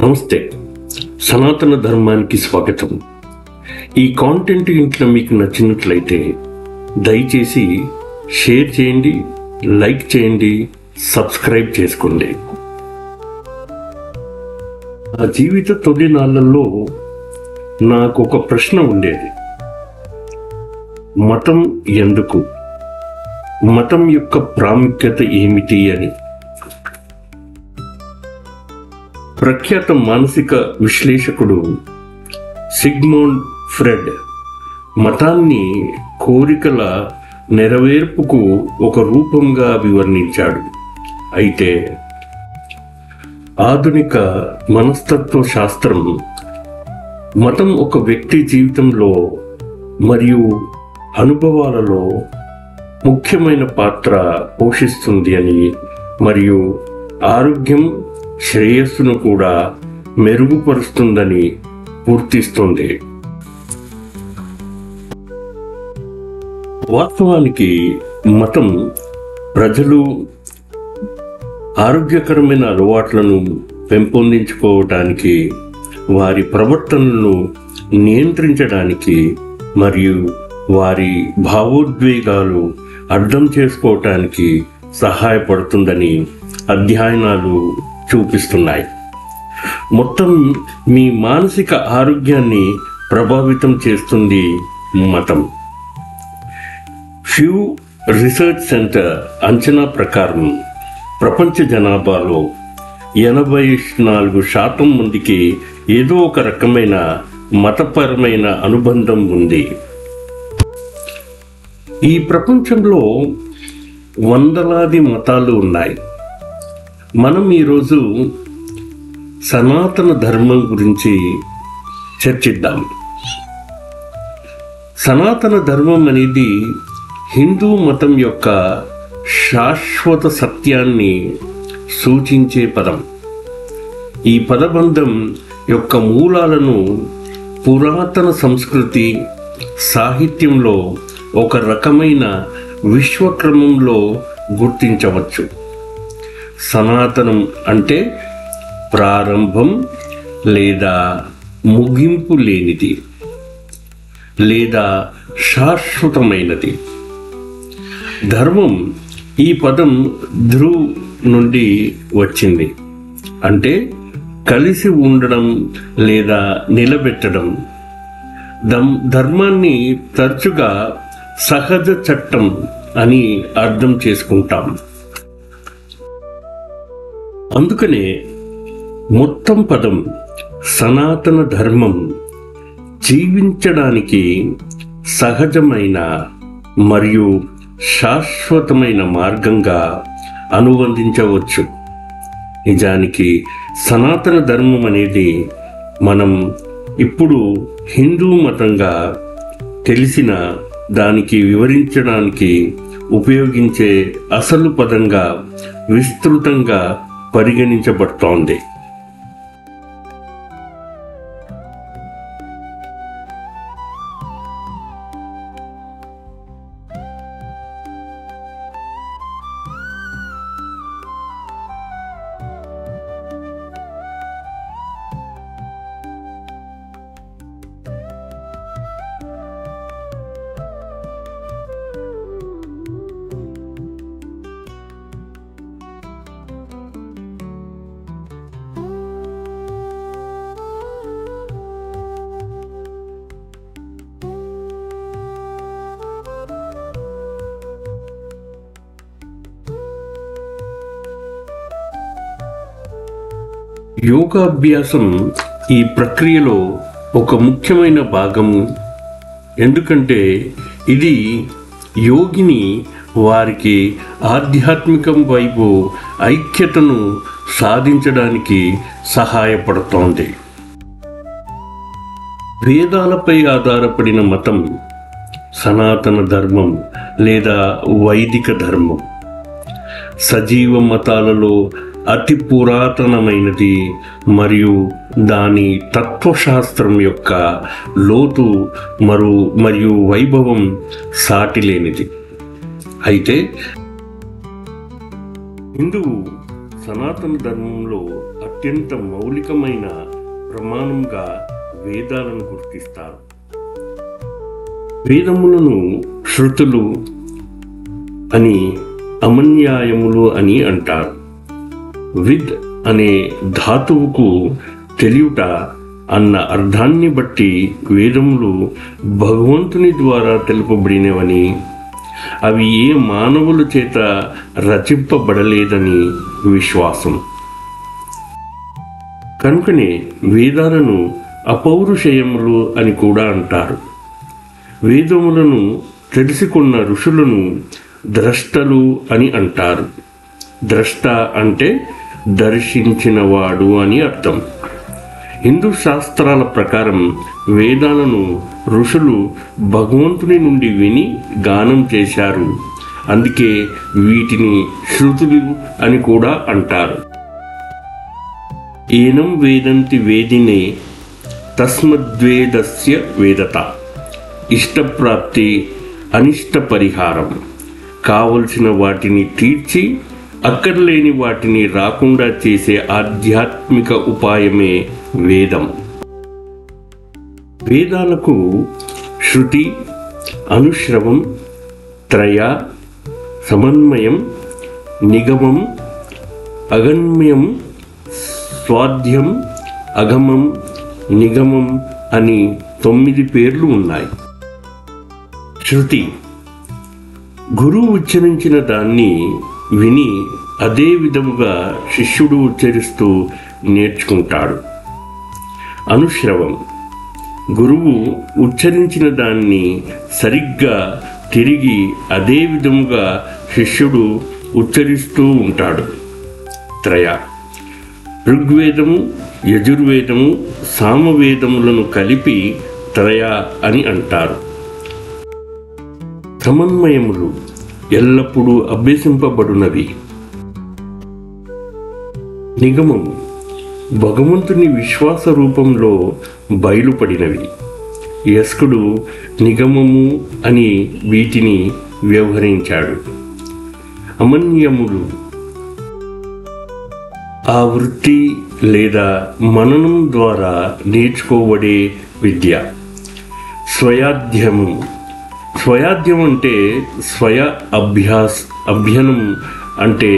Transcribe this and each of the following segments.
నమస్తే. సనాతన ధర్మానికి స్వాగతం. ఈ కాంటెంట్ ఇంట్లో మీకు నచ్చినట్లయితే దయచేసి షేర్ చేయండి, లైక్ చేయండి, సబ్స్క్రైబ్ చేసుకోండి. నా జీవిత తొలి నాళ్ళల్లో నాకు ఒక ప్రశ్న ఉండేది. మతం ఎందుకు? మతం యొక్క ప్రాముఖ్యత ఏమిటి అని. ప్రఖ్యాత మానసిక విశ్లేషకుడు సిగ్మండ్ ఫ్రెడ్ మతాన్ని కోరికల నెరవేర్పుకు ఒక రూపంగా వివరించాడు. అయితే ఆధునిక మనస్తత్వ శాస్త్రం మతం ఒక వ్యక్తి జీవితంలో మరియు అనుభవాలలో ముఖ్యమైన పాత్ర పోషిస్తుంది అని, మరియు ఆరోగ్యం శ్రేయస్సును కూడా మెరుగుపరుస్తుందని గుర్తిస్తుంది. వాస్తవానికి మతం ప్రజలు ఆరోగ్యకరమైన అలవాట్లను పెంపొందించుకోవటానికి, వారి ప్రవర్తనను నియంత్రించడానికి మరియు వారి భావోద్వేగాలు అర్థం చేసుకోవటానికి సహాయపడుతుందని అధ్యయనాలు చూపిస్తున్నాయి. మొత్తం మీ మానసిక ఆరోగ్యాన్ని ప్రభావితం చేస్తుంది మతం. ఫ్యూ రీసెర్చ్ సెంటర్ అంచనా ప్రకారం ప్రపంచ జనాభాలో 84% మందికి ఏదో ఒక రకమైన మతపరమైన అనుబంధం ఉంది. ఈ ప్రపంచంలో వందలాది మతాలు ఉన్నాయి. మనం ఈరోజు సనాతన ధర్మం గురించి చర్చిద్దాం. సనాతన ధర్మం అనేది హిందూ మతం యొక్క శాశ్వత సత్యాన్ని సూచించే పదం. ఈ పదబంధం యొక్క మూలాలను పురాతన సంస్కృతి, సాహిత్యంలో ఒక రకమైన విశ్వక్రమంలో గుర్తించవచ్చు. సనాతనం అంటే ప్రారంభం లేదా ముగింపు లేనిది లేదా శాశ్వతమైనది. ధర్మం ఈ పదం ధ్రువ్ నుండి వచ్చింది, అంటే కలిసి ఉండడం లేదా నిలబెట్టడం. ధర్మాన్ని తరచుగా సహజ చట్టం అని అర్థం చేసుకుంటాం. అందుకనే మొత్తం పదం సనాతన ధర్మం జీవించడానికి సహజమైన మరియు శాశ్వతమైన మార్గంగా అనుబంధించవచ్చు. నిజానికి సనాతన ధర్మం అనేది మనం ఇప్పుడు హిందూ మతంగా తెలిసిన దానికి వివరించడానికి ఉపయోగించే అసలు పదంగా విస్తృతంగా పరిగణించబడుతోంది. యోగాభ్యాసం ఈ ప్రక్రియలో ఒక ముఖ్యమైన భాగం. ఎందుకంటే ఇది యోగిని వారికి ఆధ్యాత్మికం వైపు ఐక్యతను సాధించడానికి సహాయపడుతోంది. వేదాలపై ఆధారపడిన మతం సనాతన ధర్మం లేదా వైదిక ధర్మం. సజీవ మతాలలో అతి పురాతనమైనది మరియు దాని తత్వశాస్త్రం యొక్క లోతు మరియు వైభవం సాటిలేనిది. అయితే హిందువు సనాతన ధర్మంలో అతి అత్యంత మౌలికమైన ప్రమాణంగా వేదాలను గుర్తిస్తారు. వేదములను శృతులు అని, అమన్యాయములు అని అంటారు. విద్ అనే ధాతువుకు తెలియుట అన్న అర్థాన్ని బట్టి వేదములు భగవంతుని ద్వారా తెలుపబడినవని, అవి ఏ మానవుల చేత రచింపబడలేదని విశ్వాసం. కనుకనే వేదాలను అపౌరుషేయములు అని కూడా అంటారు. వేదములను తెలుసుకున్న ఋషులను ద్రష్టలు అని అంటారు. ద్రష్ట అంటే దర్శించినవాడు అని అర్థం. హిందూ శాస్త్రాల ప్రకారం వేదాలను ఋషులు భగవంతుని నుండి విని గానం చేశారు. అందుకే వీటిని శృతులు అని కూడా అంటారు. ఏనం వేదంతి వేదినే తస్మద్వేదస్య వేదత. ఇష్టప్రాప్తి, అనిష్ట పరిహారం. కావలసిన వాటిని తీర్చి అక్కర్లేని వాటిని రాకుండా చేసే ఆధ్యాత్మిక ఉపాయమే వేదం. వేదాలకు శృతి, అనుశ్రవం, త్రయ, సమన్వయం, నిగమం, అగమ్యం, స్వాధ్యం, అగమం, నిగమం అని 9 పేర్లు ఉన్నాయి. శృతి గురువు ఉచ్చరించిన దాన్ని విని అదే విధముగా శిష్యుడు ఉచ్చరిస్తూ నేర్చుకుంటాడు. అనుశ్రవం గురువు ఉచ్చరించిన దాన్ని సరిగ్గా తిరిగి అదే విధముగా శిష్యుడు ఉచ్చరిస్తూ ఉంటాడు. త్రయ ఋగ్వేదము, యజుర్వేదము, సామవేదములను కలిపి త్రయ అని అంటారు. సమన్వయములు ఎల్లప్పుడూ అభ్యసింపబడునవి. నిగమము భగవంతుని విశ్వాస రూపంలో బయలుపడినవి. యస్కుడు నిగమము అని వీటిని వ్యవహరించాడు. అమన్యములు ఆ వృత్తి లేదా మననం ద్వారా నేర్చుకోబడే విద్య. స్వయాధ్యము స్వయాధ్యం అంటే స్వయ అభ్యనం అంటే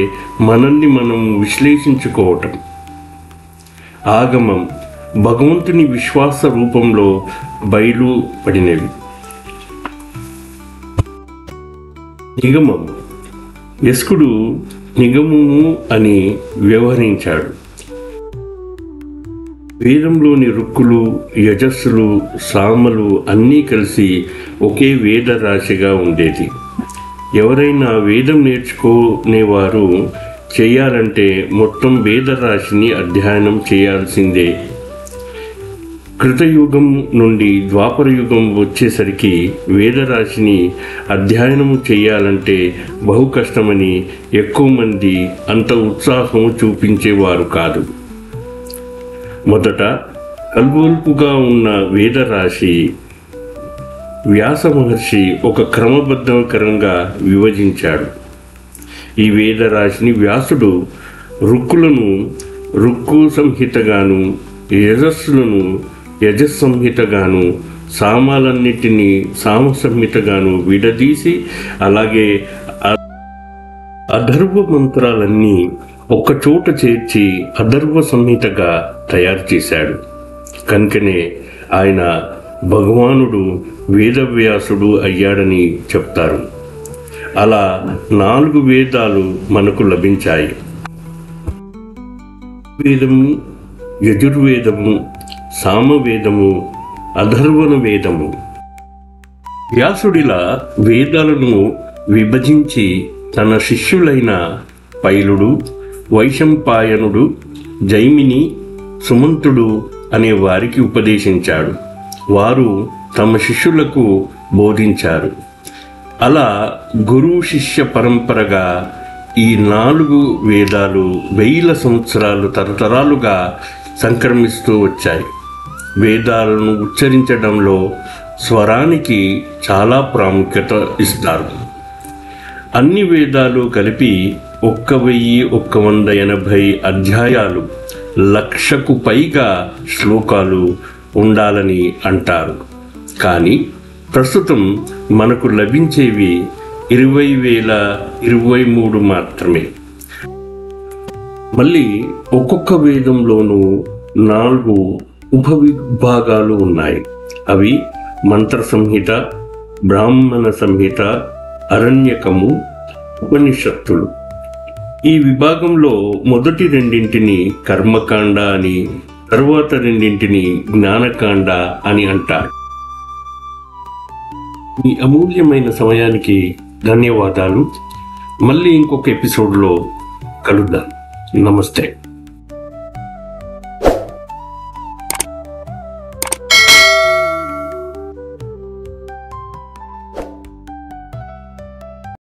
మనల్ని మనం విశ్లేషించుకోవటం. ఆగమం భగవంతుని విశ్వాస రూపంలో బయలుపడినవి. నిగమం యస్కుడు నిగమము అని వ్యవహరించాడు. వేదంలోని రుక్కులు, యజస్సులు, సామలు అన్నీ కలిసి ఒకే వేద రాశిగా ఉండేది. ఎవరైనా వేదం నేర్చుకునేవారు చేయాలంటే మొత్తం వేద రాశిని అధ్యయనం చేయాల్సిందే. కృతయుగం నుండి ద్వాపర యుగం వచ్చేసరికి వేదరాశిని అధ్యయనము చేయాలంటే బహు కష్టమని ఎక్కువ మంది అంత ఉత్సాహం చూపించేవారు కాదు. మొదట కల్గొల్పుగా ఉన్న వేదరాశి వ్యాస మహర్షి ఒక క్రమబద్ధకరంగా విభజించాడు. ఈ వేదరాశిని వ్యాసుడు రుక్కులను రుక్కు సంహితగాను, యజస్సులను యజస్సంహితగాను, సామాలన్నిటినీ సామ సంహితగాను విడదీసి, అలాగే అధర్వ మంత్రాలన్నీ ఒక్కచోట చేర్చి అధర్వ సంహితగా తయారు చేశాడు. కనుకనే ఆయన భగవానుడు వేదవ్యాసుడు అయ్యాడని చెప్తారు. అలా 4 వేదాలు మనకు లభించాయి. వేదము, యజుర్వేదము, సామవేదము, అధర్వణ వేదము. వ్యాసుడిలా వేదాలను విభజించి తన శిష్యులైన పైలుడు, వైశంపాయనుడు, జైమిని, సుమంతుడు అనే వారికి ఉపదేశించాడు. వారు తమ శిష్యులకు బోధించారు. అలా గురు శిష్య పరంపరగా ఈ 4 వేదాలు 1000 సంవత్సరాలు తరతరాలుగా సంక్రమిస్తూ వచ్చాయి. వేదాలను ఉచ్చరించడంలో స్వరానికి చాలా ప్రాముఖ్యత ఇస్తారు. అన్ని వేదాలు కలిపి 1180 అధ్యాయాలు 1,00,000కు పైగా శ్లోకాలు ఉండాలని అంటారు. కానీ ప్రస్తుతం మనకు లభించేవి 20,023 మాత్రమే. మళ్ళీ ఒక్కొక్క వేదంలోనూ 4 ఉపవిభాగాలు ఉన్నాయి. అవి మంత్ర సంహిత, బ్రాహ్మణ సంహిత, అరణ్యకము, ఉపనిషత్తులు. ఈ విభాగంలో మొదటి 2 కర్మకాండ అని, తరువాత 2 జ్ఞానకాండ అని అంటారు. మీ అమూల్యమైన సమయానికి ధన్యవాదాలు. మళ్ళీ ఇంకొక ఎపిసోడ్లో కలుద్దాం. నమస్తే.